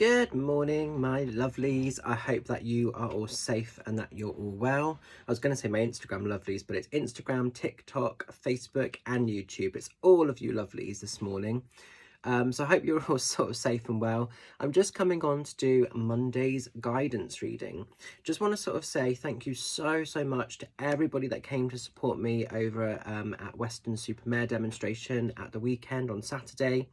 Good morning, my lovelies. I hope that you are all safe and that you're all well. I was going to say my Instagram lovelies, but it's Instagram, TikTok, Facebook and YouTube. It's all of you lovelies this morning. So I hope you're all sort of safe and well. I'm just coming on to do Monday's guidance reading. Just want to sort of say thank you so much to everybody that came to support me over at Weston-super-Mare demonstration at the weekend on Saturday.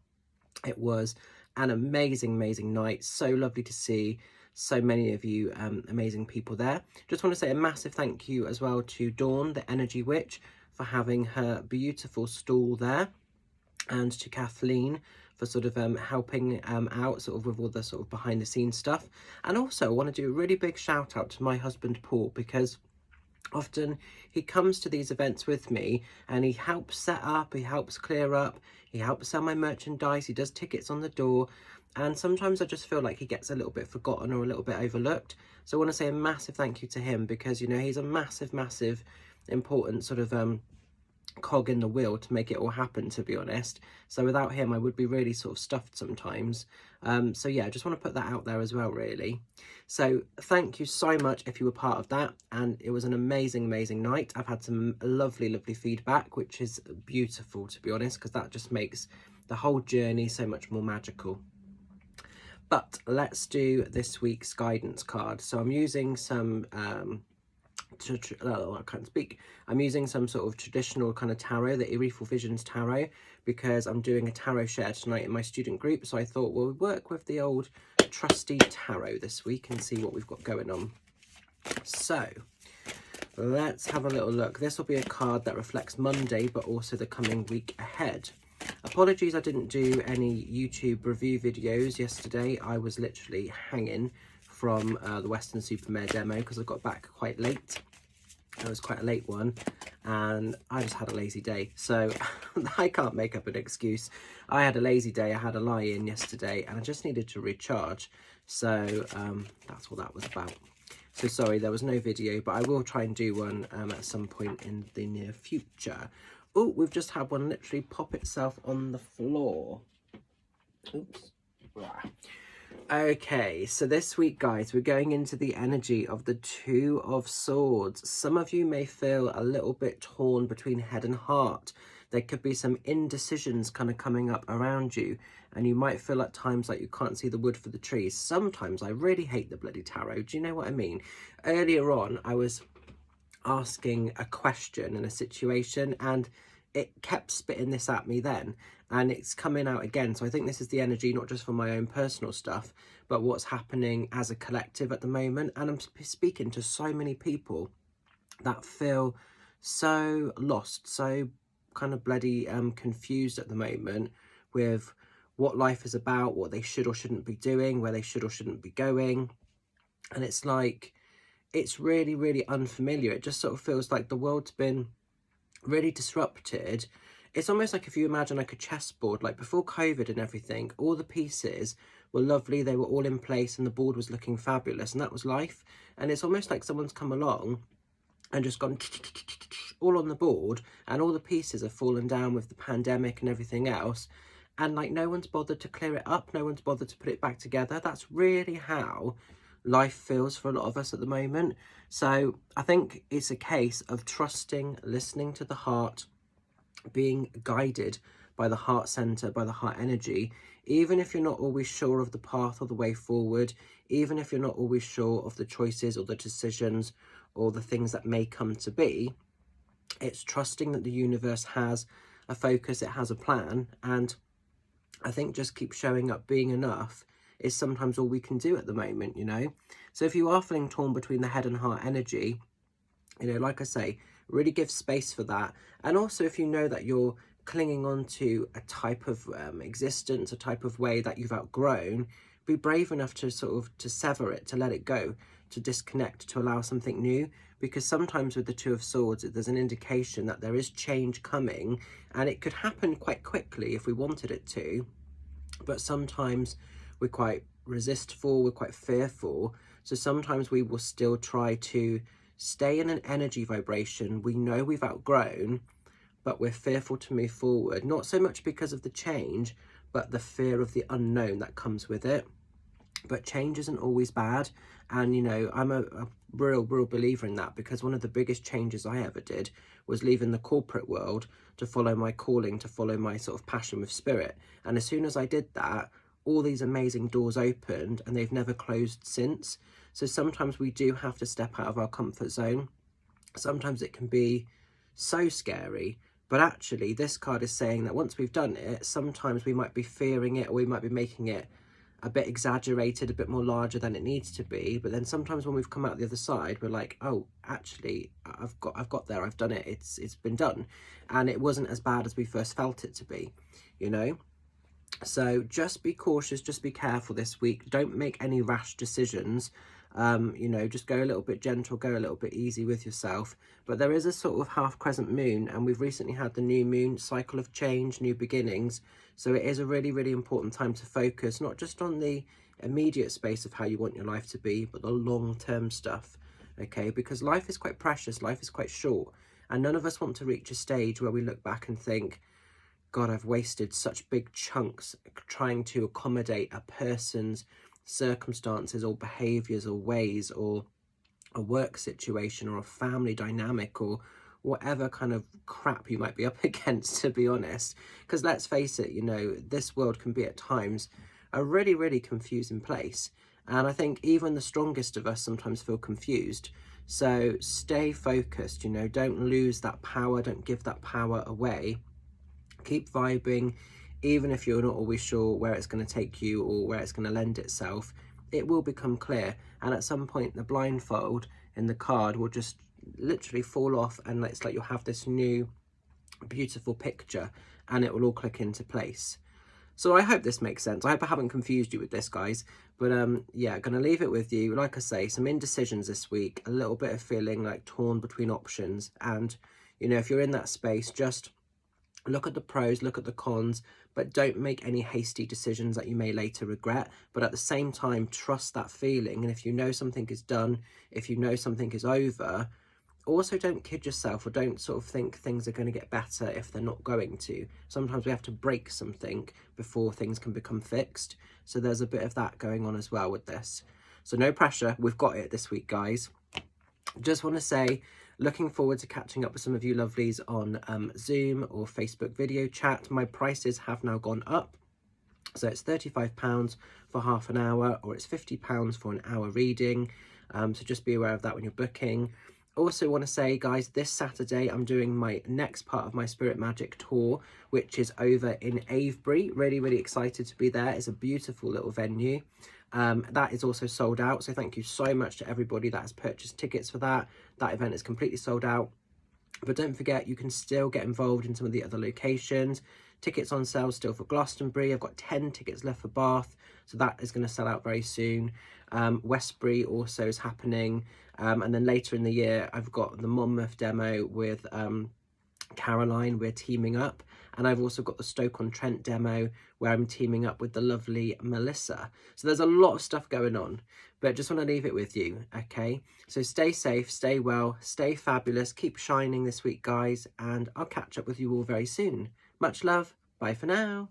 It was an amazing night. So lovely to see so many of you amazing people there. Just want to say a massive thank you as well to Dawn, the Energy Witch, for having her beautiful stall there, and to Kathleen for sort of helping out sort of with all the sort of behind the scenes stuff. And also I want to do a really big shout out to my husband Paul, because often he comes to these events with me and he helps set up, he helps clear up, he helps sell my merchandise, he does tickets on the door, and sometimes I just feel like he gets a little bit forgotten or a little bit overlooked. So I want to say a massive thank you to him, because, you know, he's a massive important sort of cog in the wheel to make it all happen, to be honest. So without him I would be really sort of stuffed sometimes. So yeah, I just want to put that out there as well, really. So thank you so much if you were part of that, and it was an amazing night. I've had some lovely feedback, which is beautiful, to be honest, because that just makes the whole journey so much more magical. But let's do this week's guidance card. So I'm using some I can't speak. I'm using some sort of traditional kind of tarot, the Ireful Visions tarot, because I'm doing a tarot share tonight in my student group. So I thought we'll work with the old trusty tarot this week and see what we've got going on. So let's have a little look. This will be a card that reflects Monday, but also the coming week ahead. Apologies, I didn't do any YouTube review videos yesterday. I was literally hanging from the Weston-super-Mare demo because I got back quite late. It was quite a late one and I just had a lazy day, so I can't make up an excuse. I had a lazy day, I had a lie-in yesterday and I just needed to recharge, so that's what that was about. So sorry there was no video, but I will try and do one at some point in the near future. Oh, we've just had one literally pop itself on the floor. Oops. Okay, so this week, guys, we're going into the energy of the Two of Swords. Some of you may feel a little bit torn between head and heart. There could be some indecisions kind of coming up around you, and you might feel at times like you can't see the wood for the trees. Sometimes I really hate the bloody tarot. Do you know what I mean? Earlier on, I was asking a question in a situation and it kept spitting this at me then, and it's coming out again. So I think this is the energy, not just for my own personal stuff, but what's happening as a collective at the moment. And I'm speaking to so many people that feel so lost, so kind of bloody confused at the moment with what life is about, what they should or shouldn't be doing, where they should or shouldn't be going. And it's like, it's really unfamiliar. It just sort of feels like the world's been really disrupted. It's almost like if you imagine like a chessboard, like before COVID and everything, all the pieces were lovely, they were all in place and the board was looking fabulous, and that was life. And it's almost like someone's come along and just gone all on the board, and all the pieces have fallen down with the pandemic and everything else, and like no one's bothered to clear it up, no one's bothered to put it back together. That's really how life feels for a lot of us at the moment. So I think it's a case of trusting, listening to the heart, being guided by the heart center, by the heart energy, even if you're not always sure of the path or the way forward, even if you're not always sure of the choices or the decisions or the things that may come to be. It's trusting that the universe has a focus, it has a plan, and I think just keep showing up, being enough is sometimes all we can do at the moment, you know. So if you are feeling torn between the head and heart energy, you know, like I say, really give space for that. And also if you know that you're clinging on to a type of existence, a type of way that you've outgrown, be brave enough to sort of to sever it, to let it go, to disconnect, to allow something new. Because sometimes with the Two of Swords, there's an indication that there is change coming, and it could happen quite quickly if we wanted it to. But sometimes we're quite resistful, we're quite fearful. So sometimes we will still try to stay in an energy vibration we know we've outgrown, but we're fearful to move forward. Not so much because of the change, but the fear of the unknown that comes with it. But change isn't always bad. And, you know, I'm a real believer in that, because one of the biggest changes I ever did was leaving the corporate world to follow my calling, to follow my sort of passion with spirit. And as soon as I did that, all these amazing doors opened, and they've never closed since. So sometimes we do have to step out of our comfort zone. Sometimes it can be so scary, but actually this card is saying that once we've done it, sometimes we might be fearing it, or we might be making it a bit exaggerated, a bit more larger than it needs to be. But then sometimes when we've come out the other side, we're like, oh, actually, I've got there, I've done it, it's been done, and it wasn't as bad as we first felt it to be, you know. So just be cautious, just be careful this week. Don't make any rash decisions. You know, just go a little bit gentle, go a little bit easy with yourself. But there is a sort of half crescent moon, and we've recently had the new moon cycle of change, new beginnings. So it is a really important time to focus, not just on the immediate space of how you want your life to be, but the long-term stuff, okay? Because life is quite precious, life is quite short, and none of us want to reach a stage where we look back and think, God, I've wasted such big chunks trying to accommodate a person's circumstances or behaviours or ways, or a work situation or a family dynamic, or whatever kind of crap you might be up against, to be honest. Because let's face it, you know, this world can be at times a really confusing place. And I think even the strongest of us sometimes feel confused. So stay focused, you know, don't lose that power, don't give that power away. Keep vibing, even if you're not always sure where it's going to take you or where it's going to lend itself. It will become clear, and at some point the blindfold in the card will just literally fall off, and it's like you'll have this new beautiful picture, and it will all click into place. So I hope this makes sense. I hope I haven't confused you with this, guys. But yeah, gonna leave it with you. Like I say, some indecisions this week, a little bit of feeling like torn between options. And, you know, if you're in that space, just look at the pros, look at the cons, but don't make any hasty decisions that you may later regret. But at the same time, trust that feeling. And if you know something is done, if you know something is over, also don't kid yourself, or don't sort of think things are going to get better if they're not going to. Sometimes we have to break something before things can become fixed. So there's a bit of that going on as well with this. So no pressure, we've got it this week, guys. Just want to say, looking forward to catching up with some of you lovelies on Zoom or Facebook video chat. My prices have now gone up. So it's £35 for half an hour, or it's £50 for an hour reading. So just be aware of that when you're booking. Also want to say, guys, this Saturday I'm doing my next part of my Spirit Magic tour, which is over in Avebury. Really excited to be there. It's a beautiful little venue. That is also sold out, so thank you so much to everybody that has purchased tickets for that. That event is completely sold out. But don't forget, you can still get involved in some of the other locations. Tickets on sale still for Glastonbury. I've got 10 tickets left for Bath, so that is going to sell out very soon. Westbury also is happening. And then later in the year, I've got the Monmouth demo with Caroline. We're teaming up. And I've also got the Stoke-on-Trent demo where I'm teaming up with the lovely Melissa. So there's a lot of stuff going on, but just want to leave it with you, okay? So stay safe, stay well, stay fabulous, keep shining this week, guys, and I'll catch up with you all very soon. Much love. Bye for now.